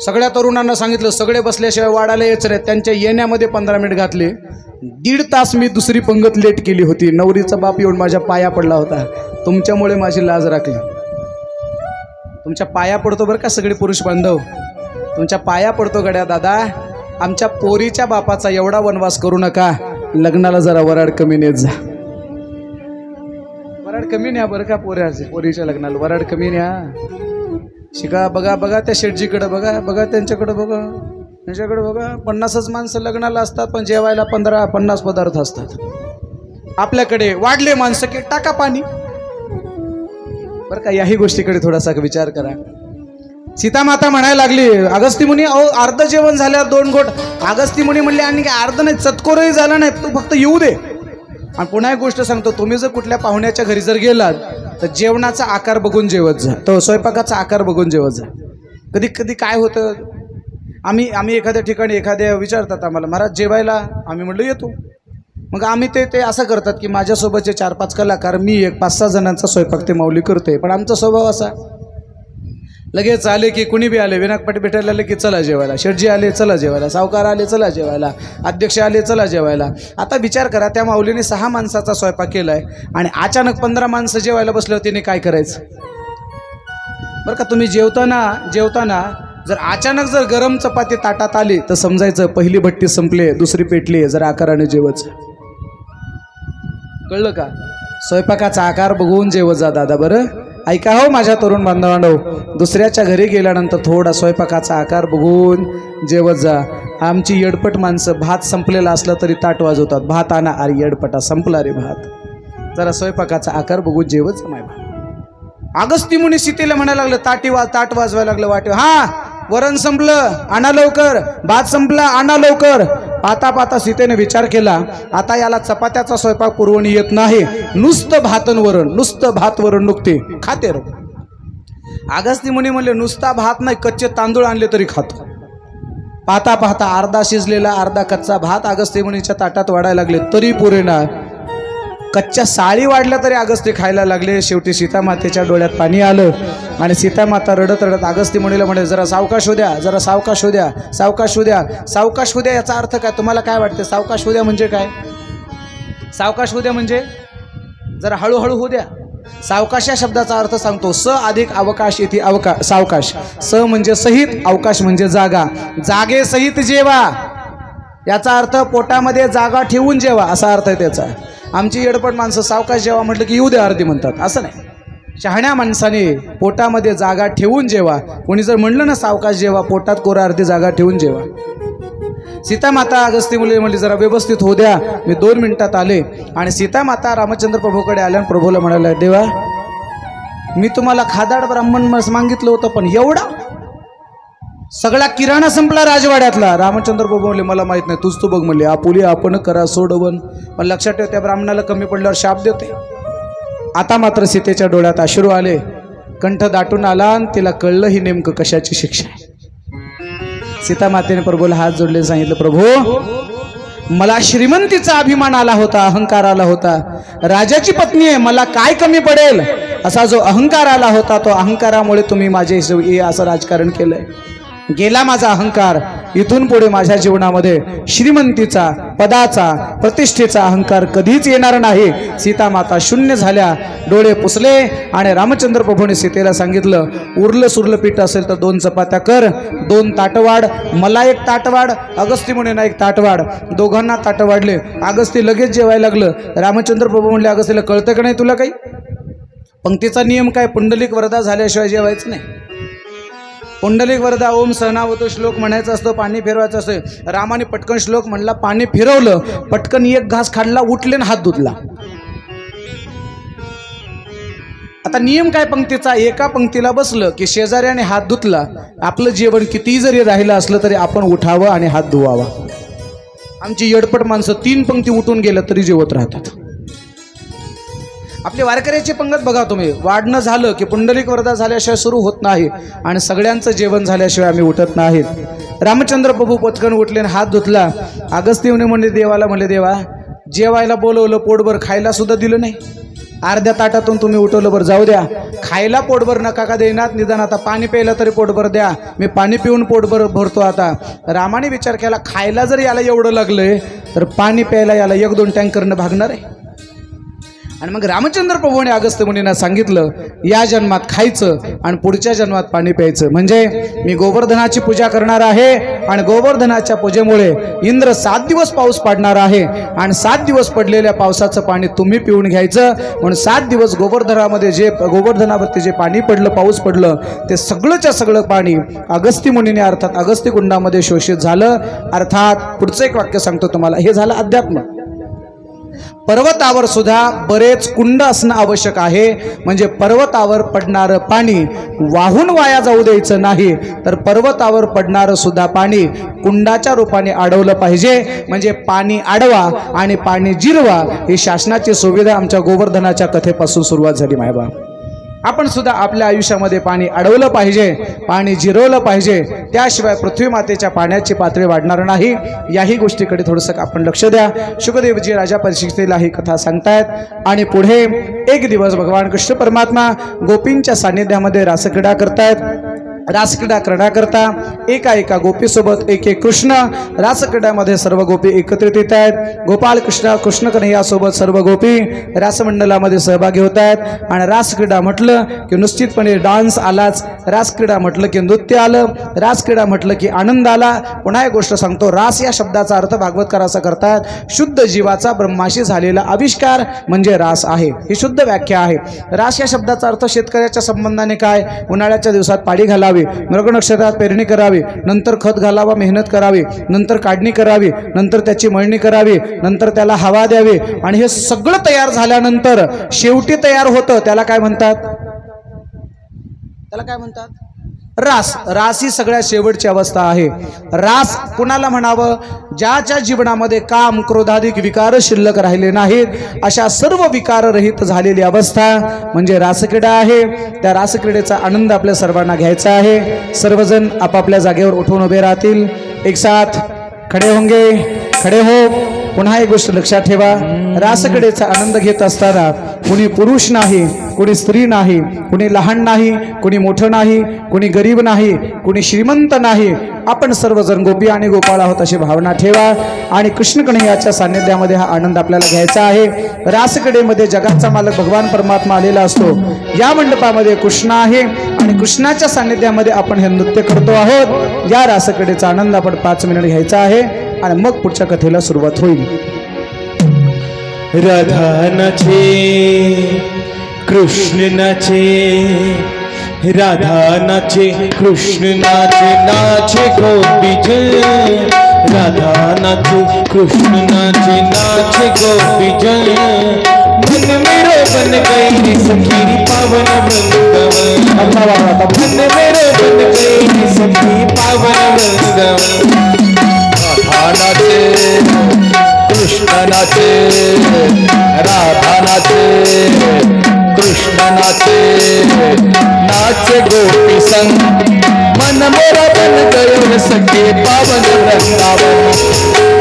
Speaker 3: सगळ्या तरुणांना सांगितलं सगळे बसल्याशिवाय वाढायला यायचं रे. त्यांच्या येण्यामध्ये 15 मिनिट घातले. 1.5 तास मी दुसरी पंगत लेट केली होती. नवरीचा बाप येऊन माझ्या पाया पडला होता, तुमच्यामुळे माझी लाज राखली. तुमच्या पाया पडतो बरं का सगळे पुरुष बांधव, तुमच्या पाया पडतो गड्या दादा. आमच्या पोरीच्या बापाचा एवढा वनवास करू नका. लग्नाला जरा वराड कमी नेत जा. वराड कमी न्या बरं का पोरीच्या लग्नाला वराड कमी न्या. शिका. बघा बघा त्या शेटजीकडे बघा, बघा त्यांच्याकडे बघा, त्यांच्याकडे बघा. 50च माणसं लग्नाला असतात पण जेवायला 15-50 पदार्थ असतात. आपल्याकडे वाढले माणसं की टाका पाणी. बरं का, याही गोष्टीकडे थोडासा विचार करा. सीतामाता म्हणायला लागली, अगस्ती मुनी अहो अर्ध जेवण झाल्यावर 2 घोट. अगस्ती मुनी म्हणले आणि काय अर्ध नाही, चतकोरही झालं नाही, तू फक्त येऊ दे. आणि पुन्हा एक गोष्ट सांगतो, तुम्ही जर कुठल्या पाहुण्याच्या घरी जर गेलात तर जेवणाचा आकार बघून जेवत जा, तो स्वयंपाकाचा आकार बघून जेवत जा. कधी कधी काय होतं, आम्ही एखाद्या ठिकाणी एखाद्या विचारतात आम्हाला महाराज जेवायला, आम्ही म्हटलं येतो. मग आम्ही ते असं करतात की माझ्यासोबतचे 4-5 कलाकार, मी एक 5-6 जणांचा स्वयंपाक ते माऊली करते. पण आमचा स्वभाव असा, लगेच आले की कुणी बी आले, विनायकपाटी भेटायला आले की चला जेवायला, शेटजी आले चला जेवायला, सावकार आले चला जेवायला, अध्यक्ष आले चला जेवायला. आता विचार करा, त्या माऊलीने 6 माणसाचा स्वयंपाक केलाय आणि अचानक 15 माणसं जेवायला बसल्यावर तिने काय करायचं बरं का. तुम्ही जेवताना जर अचानक जर गरम चपाती ताटात आली तर समजायचं पहिली भट्टी संपले, दुसरी पेटली, जर आकाराने जेवायचं. कळलं का? स्वयंपाकाचा आकार बघून जेवत जा दादा. बरं ऐका हो माझ्या तरुण बांधवांनो, दुसऱ्याच्या घरी गेल्यानंतर थोडा स्वयंपाकाचा आकार बघून जेवत जा. आमची येडपट माणसं भात संपलेला असला तरी ताट वाजवतात, भात आणा, अरे येडपटा संपला रे भात. जरा स्वयंपाकाचा आकार बघून जेवत जा माय भात. अगस्ती मुनी सीतेला म्हणायला लागलं, ताट वाजवायला लागलं वाटेव. हा वरण संपलं आणा लवकर, भात संपला आणा लवकर. पाहता पाहता सीतेने विचार केला, आता याला चपात्याचा स्वयंपाक पुरवणी येत नाही, नुसतं भातनवरण, नुसतं भातवरण नुकते खाते रो. अगस्ती मुनी म्हणले नुसता भात नाही, कच्चे तांदूळ आणले तरी खातो. पाहता पाहता अर्धा शिजलेला अर्धा कच्चा भात अगस्ती मुनीच्या ताटात वाढायला लागले तरी पुरेना. कच्च्या साळी वाढल्या तरी अगस्ती खायला लागले. शेवटी सीतामातेच्या डोळ्यात पाणी आलं आणि सीतामाता रडत रडत अगस्ती मुनीला म्हणे, जरा सावकाश होऊ द्या, जरा सावकाश होऊ द्या, सावकाश होऊ द्या. सावकाश होऊ द्या याचा अर्थ काय, तुम्हाला काय वाटते? सावकाश होऊ द्या म्हणजे काय? सावकाश होऊ द्या म्हणजे जरा हळूहळू होऊ द्या. सावकाश या शब्दाचा अर्थ सांगतो, स अधिक अवकाश येथे सावकाश. स म्हणजे सहित, अवकाश म्हणजे जागा. जागे सहित जेवा याचा अर्थ पोटामध्ये जागा ठेवून जेवा असा अर्थ आहे त्याचा. आमची येडपट माणसं सावकाश जेवा म्हटलं की येऊ द्या अर्धी म्हणतात, असं नाही. शहाण्या माणसाने पोटामध्ये जागा ठेवून जेवा. कोणी जर म्हणलं ना सावकाश जेवा, पोटात कोरा अर्धी जागा ठेवून जेवा. सीतामाता अगस्ती मुली म्हणली जरा व्यवस्थित होऊ द्या, मी 2 मिनिटात आले. आणि सीतामाता रामचंद्र प्रभूकडे आल्या आणि प्रभूला म्हणाल्या, देवा मी तुम्हाला खादाड ब्राह्मण मागितलं होतं, पण एवढा सगळा किराणा संपला राजवाड्यातला. रामचंद्र प्रभू म्हणले मला माहित नाही, तूच तू बघ म्हणले. आपुली आपण करा सोडवन, पण लक्षात ठेव त्या ब्राह्मणाला कमी पडल्यावर शाप देते. आता मात्र सीतेच्या डोळ्यात अश्रू आले, कंठ दाटून आला आणि तिला कळलं ही नेमकं कशाची शिक्षा आहे. सीतामातेने प्रभूला हात जोडले, सांगितलं प्रभू मला श्रीमंतीचा अभिमान आला होता, अहंकार आला होता. राजाची पत्नी आहे, मला काय कमी पडेल असा जो अहंकार आला होता, तो अहंकारामुळे तुम्ही माझे असं राजकारण केलंय. गेला माझा अहंकार. इथून पुढे माझ्या जीवनामध्ये श्रीमंतीचा, पदाचा, प्रतिष्ठेचा अहंकार कधीच येणार नाही. सीतामाता शून्य झाल्या, डोळे पुसले आणि रामचंद्र प्रभूने सीतेला सांगितलं, उरलं सुरलं पीठ असेल तर 2 चपात्या कर, 2 ताटवाड, मला 1 ताटवाड, अगस्ती मुनींना 1 ताटवाड. दोघांना ताट वाढले. अगस्ती लगेच जेवायला लागलं. रामचंद्र प्रभू म्हणले, अगस्तीला कळतं का नाही तुला काही? पंक्तीचा नियम काय, पुंडलिक वरदा झाल्याशिवाय जेवायचं नाही. पुंडलिक वरदा ओम सहनावतो श्लोक म्हणायचा असतो, पाणी फिरवायचं असतं. रामाने पटकन श्लोक म्हणला, पाणी फिरवलं, पटकन 1 घास खाल्ला, उठले आणि हात धुतला. आता नियम काय पंक्तीचा, एका पंक्तीला बसलं की शेजाऱ्याने हात धुतला. आपलं जेवण कितीही जरी राहिलं असलं तरी आपण उठावं आणि हात धुवावा. आमची येडपट माणसं 3 पंक्ती उठून गेलं तरी जेवत राहतात. आपली वारकऱ्याची पंगत बघा तुम्ही, वाढणं झालं की पुंडलिक वरदा झाल्याशिवाय सुरू होत नाही आणि सगळ्यांचं जेवण झाल्याशिवाय आम्ही उठत नाहीत. रामचंद्र प्रभू पटकन उठले आणि हात धुतला. अगस्ती मुनी म्हणले देवाला, म्हणले देवा जेवायला बोलवलं, पोटभर खायला सुद्धा दिलं नाही. अर्ध्या ताटातून तुम्ही उठवलं, बरं जाऊ द्या, खायला पोटभर नका का देणार, निदान आता पाणी प्यायला तरी पोटभर द्या, मी पाणी पिऊन पोटभर भरतो. आता रामाने विचार केला, खायला जर याला एवढं लागलंय तर पाणी प्यायला याला 1-2 टँकरनं भागणार आहे. आणि मग रामचंद्र प्रभूने अगस्त्य मुनींना सांगितलं, या जन्मात खायचं आणि पुढच्या जन्मात पाणी प्यायचं. म्हणजे मी गोवर्धनाची पूजा करणार आहे आणि गोवर्धनाच्या पूजेमुळे इंद्र 7 दिवस पाऊस पाडणार आहे आणि 7 दिवस पडलेल्या पावसाचं पाणी तुम्ही पिऊन घ्यायचं. म्हणून 7 दिवस गोवर्धनावरती जे पाणी पडलं, पाऊस पडलं, ते सगळंच्या सगळं पाणी अगस्त्य मुनीने अर्थात अगस्त्य कुंडामध्ये शोषित झालं. अर्थात पुढचं एक वाक्य सांगतो तुम्हाला, हे झालं अध्यात्म. पर्वतावर सुद्धा बरेच कुंड असणं आवश्यक आहे. म्हणजे पर्वतावर पडणारं पाणी वाहून वाया जाऊ द्यायचं नाही, तर पर्वतावर पडणारं सुद्धा पाणी कुंडाच्या रूपाने अडवलं पाहिजे. म्हणजे पाणी अडवा आणि पाणी जिरवा, ही शासनाची सुविधा आमच्या गोवर्धनाच्या कथेपासून सुरुवात झाली. मायबा आपण सुद्धा आपल्या आयुष्यामध्ये पाणी अडवलं पाहिजे, पाणी जिरवलं पाहिजे, त्याशिवाय पृथ्वी मातेच्या पाण्याची पातळी वाढणार नाही. याही गोष्टीकडे थोडंसं आपण लक्ष द्या. शुकदेवजी राजा परीक्षितीला ही कथा सांगतायत आणि पुढे एक दिवस भगवान कृष्ण परमात्मा गोपींच्या सानिध्यामध्ये रासक्रीडा करतायत. रासक्रीडा करण्याकरता एका गोपीसोबत एक कृष्ण, रासक्रीडामध्ये सर्व गोपी एकत्रित येत आहेत. गोपाल कृष्ण कन्हैयासोबत सर्व गोपी रासमंडलामध्ये सहभागी होत आहेत. आणि रासक्रीडा म्हटलं की निश्चितपणे डान्स आलाच, रासक्रीडा म्हटलं की नृत्य आलं, रासक्रीडा म्हटलं की आनंद आला. पुन्हा एक गोष्ट सांगतो, रास या शब्दाचा अर्थ भागवतकार असा करतात, शुद्ध जीवाचा ब्रह्माशी झालेला आविष्कार म्हणजे रास आहे. ही शुद्ध व्याख्या आहे. रास या शब्दाचा अर्थ शेतकऱ्याच्या संबंधाने काय, उन्हाळ्याच्या दिवसात पाडी घालावी, मृग नक्षत्रात पेरणी करावी, नंतर खत घालावा, मेहनत करावी, नंतर काढणी करावी, नंतर त्याची मळणी करावी, नंतर त्याला हवा द्यावी आणि हे सगळं तयार झाल्यानंतर शेवटी तयार होतं त्याला काय म्हणतात? त्याला काय म्हणतात? रास रास ही सगळ्यात शेवटची अवस्था आहे. रास कुणाला म्हणावं? ज्याच्या जीवनामध्ये काम क्रोधाधिक विकार शिल्लक राहिले नाहीत, अशा सर्व विकाररहित झालेली अवस्था म्हणजे रासक्रीडा आहे. त्या रासक्रीडेचा आनंद आपल्या सर्वांना घ्यायचा आहे. सर्वजण आपापल्या जागेवर उठून उभे राहतील. एक साथ खडे होंगे, खडे हो. पुन्हा एक गोष्ट लक्षात ठेवा, रासक्रीडेचा आनंद घेत असताना कुणी पुरुष नाही, कुणी स्त्री नाही, कुणी लहान नाही, कुणी मोठं नाही, कुणी गरीब नाही, कुणी श्रीमंत नाही. आपण सर्वजण गोपी आणि गोपाळ आहोत अशी भावना ठेवा आणि कृष्ण कन्हैयाच्या सान्निध्यामध्ये हा आनंद आपल्याला घ्यायचा आहे. रासक्रीडेमध्ये जगाचा मालक भगवान परमात्मा आलेला असतो. या मंडपामध्ये कृष्ण आहे आणि कृष्णाच्या सान्निध्यामध्ये आपण हे नृत्य करतो आहोत. या रासक्रीडेचा आनंद आपण 5 मिनिट घ्यायचा आहे आणि मग पुढच्या कथेला सुरुवात होईल.
Speaker 1: राधा नाचे, कृष्ण नाचे, राधा नाचे, कृष्ण नाचे, नाचे गोपीजन. राधा नाचे, कृष्ण नाचे, नाचे गोपीजन. मन मेरो बन गई सखी पावन वृंदावन. मन मेरो बन गई सखी पावन वृंदावन.
Speaker 2: राधा नाचे, कृष्ण नाचे, राधा नाचे, कृष्ण नाचे, नाचे गोपी संग. मन मोरा बन गयो सखे पावन वृंदावन.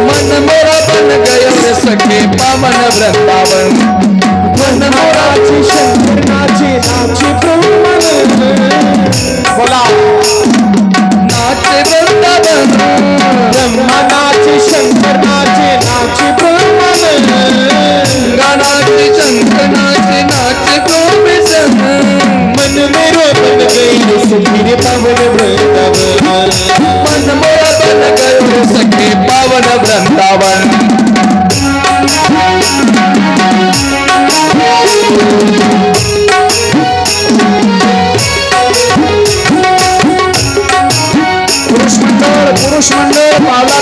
Speaker 2: मन मोरा बन गयो सखे पावन वृंदावन.
Speaker 1: मन मोराची शंकर नाचे, नाचे ब्रह्मन.
Speaker 2: बोला नाचे वृंदावन.
Speaker 1: ब्रह्मा नाचे, शंकर नाचे, नाचे ब्रह्मन.
Speaker 2: नाचे शंकर नाचे, नाचे गोपी संग.
Speaker 1: मन मेरो बन गई सखी पावन वृंदावन.
Speaker 2: मन मोरा बन गयो सखे पावन वृंदावन.
Speaker 3: पुरुष मंडळ पावला.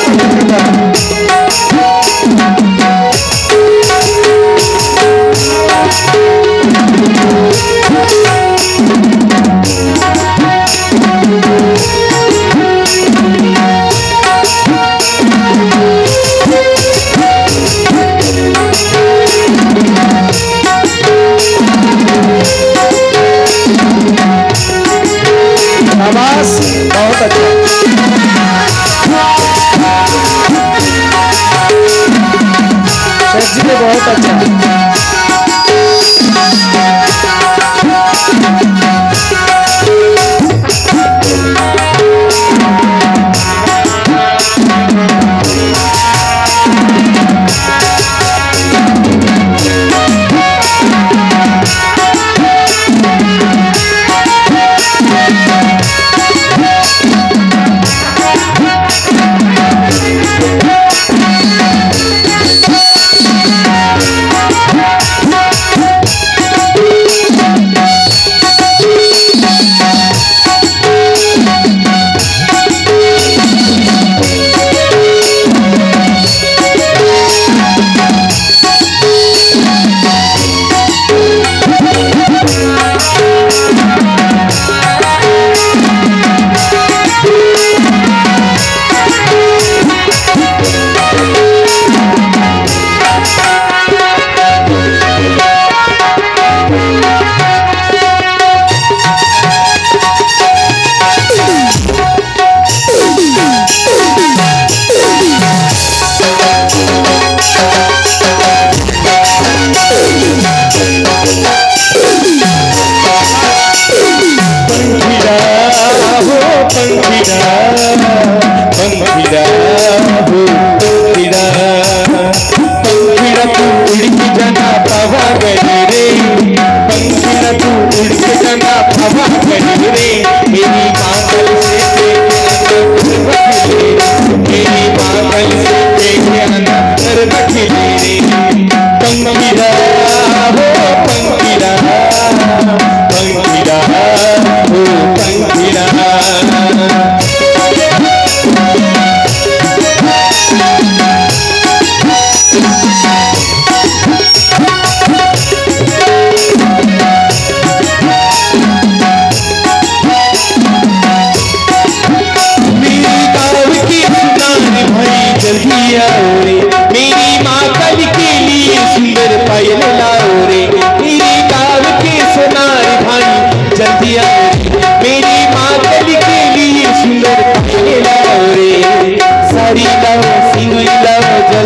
Speaker 3: शाबाश, बहुत अच्छा. शेठ जी बहुत अच्छा.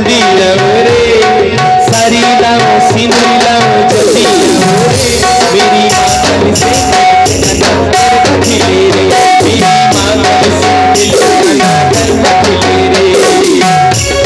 Speaker 1: मेहंदी लाओ रे सारी लाओ सिंदूर लाओ जल्दी लाओ रे मेरी मांगल से नजर खिले रे मेरी मांगल से नजर खिले रे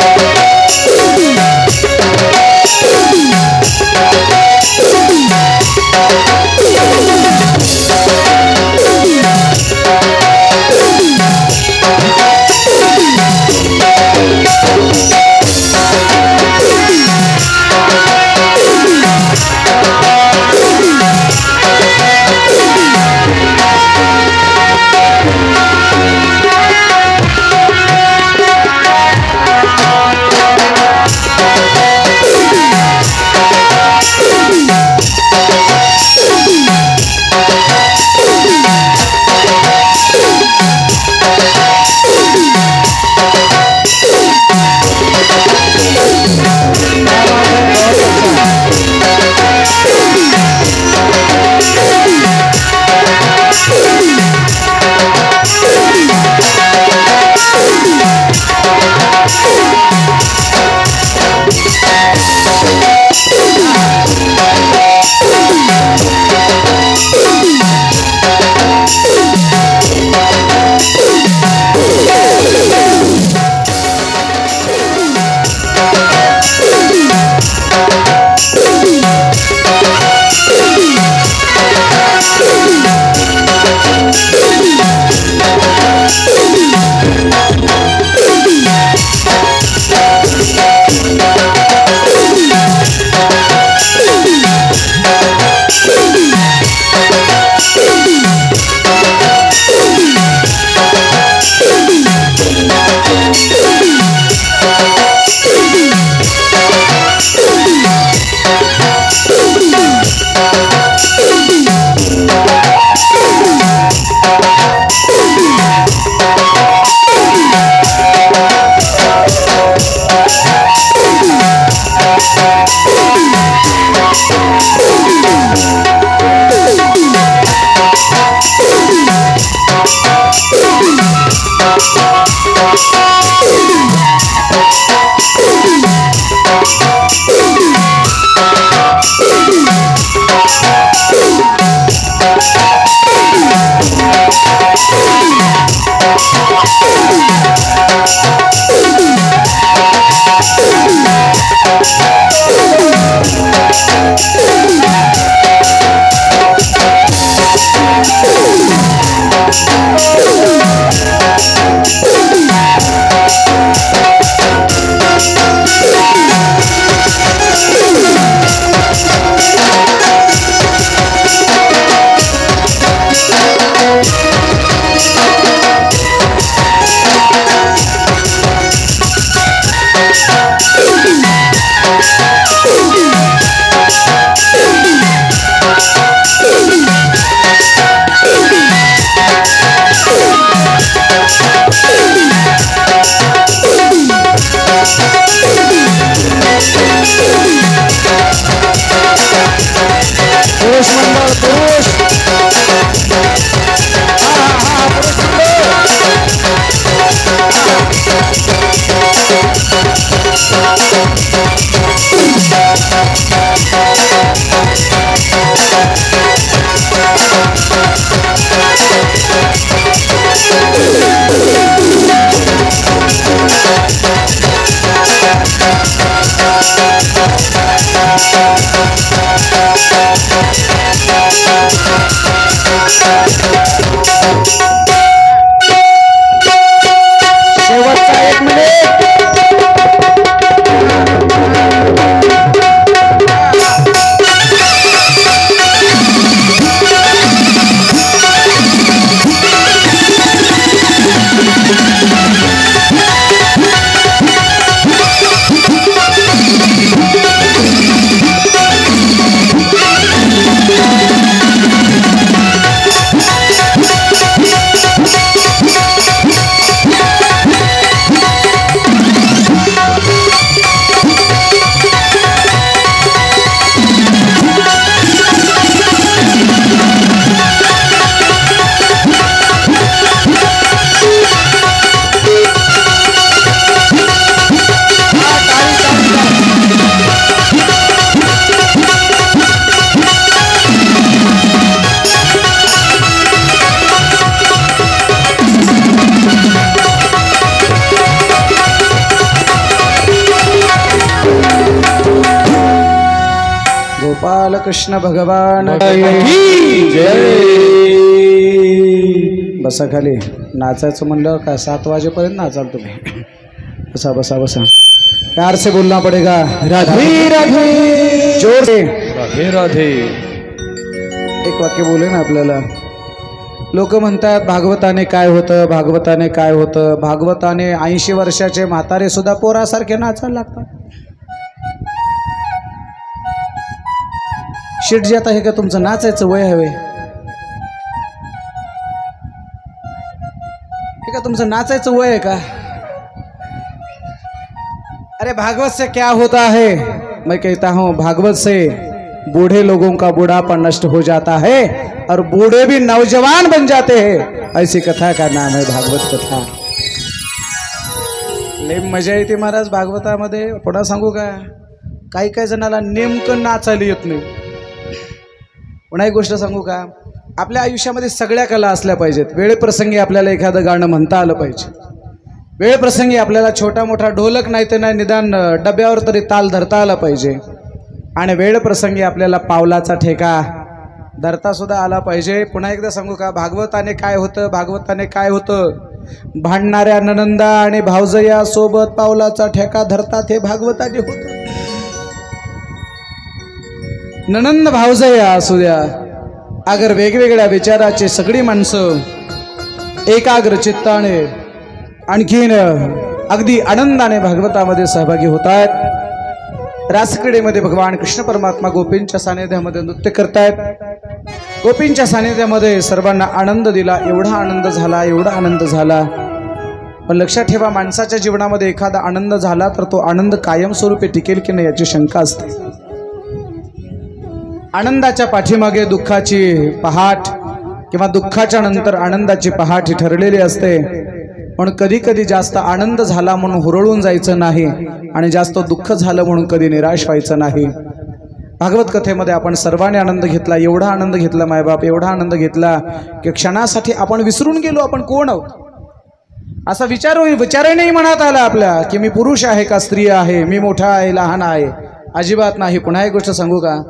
Speaker 3: गोपाल कृष्ण भगवान
Speaker 1: की जय.
Speaker 3: बसा खाली. नाचायचं म्हणलं का 7 वाजेपर्यंत नाचाल तुम्ही. बसा बसा बसा. प्यार से बोलना पड़ेगा.
Speaker 1: राधे राधे.
Speaker 3: जोर से.
Speaker 1: राधे राधे.
Speaker 3: एक वाक्य बोले ना आपल्याला. लोक म्हणतात भागवताने काय होतं, भागवताने काय होतं. भागवताने 80 वर्षाचे म्हातारे सुद्धा पोरासारखे नाचायला लागतात. शेटजी आता हे का तुमचं नाचायचं वय हवे? हे का तुमचं नाचायचं वय आहे का? अरे भागवत से क्या होता है? मैं कहता हूं भागवत से बूढ़े लोगों का बुढ़ापा नष्ट हो जाता है और बूढ़े भी नौजवान बन जाते हैं. ऐसी कथा का नाम है भागवत कथा. लय मजा येते महाराज भागवतामध्ये. पुन्हा सांगू का, काही काही जणाला नेमकं नाचायला येत नाही. पुन्हा एक गोष्ट सांगू का, आपल्या आयुष्यामध्ये सगळ्या कला असल्या पाहिजेत. वेळप्रसंगी आपल्याला एखादं गाणं म्हणता आलं पाहिजे. वेळप्रसंगी आपल्याला छोटा मोठा ढोलक नाही तर नाही निदान डब्यावर तरी ताल धरता आला पाहिजे. आणि वेळप्रसंगी आपल्याला पावलाचा ठेका धरता सुद्धा आला पाहिजे. पुन्हा एकदा सांगू का, भागवताने काय होतं, भागवताने काय होतं. भांडणाऱ्या ननंदा आणि भावजया सोबत पावलाचा ठेका धरतात हे भागवताने होतं. ननंद भावजया असू द्या, अगर वेगवेगळ्या विचाराची सगळी माणसं एकाग्र चित्ताने आणखीन अगदी आनंदाने भागवतामध्ये सहभागी होत आहेत. रासक्रीडेमध्ये भगवान कृष्ण परमात्मा गोपींच्या सानिध्यामध्ये नृत्य करतायत. गोपींच्या सानिध्यामध्ये सर्वांना आनंद दिला. एवढा आनंद झाला, एवढा आनंद झाला. पण लक्षात ठेवा, माणसाच्या जीवनामध्ये एखादा आनंद झाला तर तो आनंद कायमस्वरूपी टिकेल की नाही याची शंका असते. आनंदाच्या पाठीमागे दुःखाची पहाट किंवा दुःखाच्या नंतर आनंदाची पहाट ही ठरलेली असते. पण कधी कधी जास्त आनंद झाला म्हणून हुरळून जायचं नाही आणि जास्त दुःख झालं म्हणून कधी निराश व्हायचं नाही. भागवत कथेमध्ये आपण सर्वांनी आनंद घेतला. एवढा आनंद घेतला मायबाप, एवढा आनंद घेतला की क्षणासाठी आपण विसरून गेलो आपण कोण आहोत. असा विचारही नाही मनात आला आपल्या की मी पुरुष आहे का स्त्री आहे, मी मोठा आहे लहान आहे. अजिबात नाही. पुन्हा एक गोष्ट सांगू का,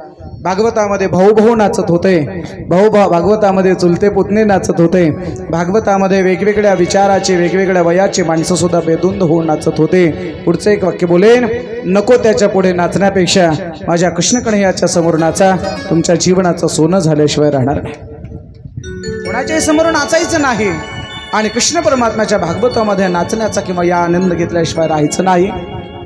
Speaker 3: भागवतामध्ये भाऊ भाऊ नाचत होते. भागवतामध्ये चुलते पुतणे नाचत होते. भागवतामध्ये वेगवेगळ्या विचाराचे वेगवेगळ्या वयाचे माणसं सुद्धा बेधुंद होऊन नाचत होते. पुढचं एक वाक्य बोलेन, नको त्याच्या पुढे नाचण्यापेक्षा माझ्या कृष्णकन्हैयाच्या समोर नाचा. तुमच्या जीवनाचं सोनं झाल्याशिवाय राहणार नाही. कोणाच्याही समोर नाचायचं नाही आणि कृष्ण परमात्म्याच्या भागवतामध्ये नाचण्याचा किंवा या आनंद घेतल्याशिवाय राहायचं नाही.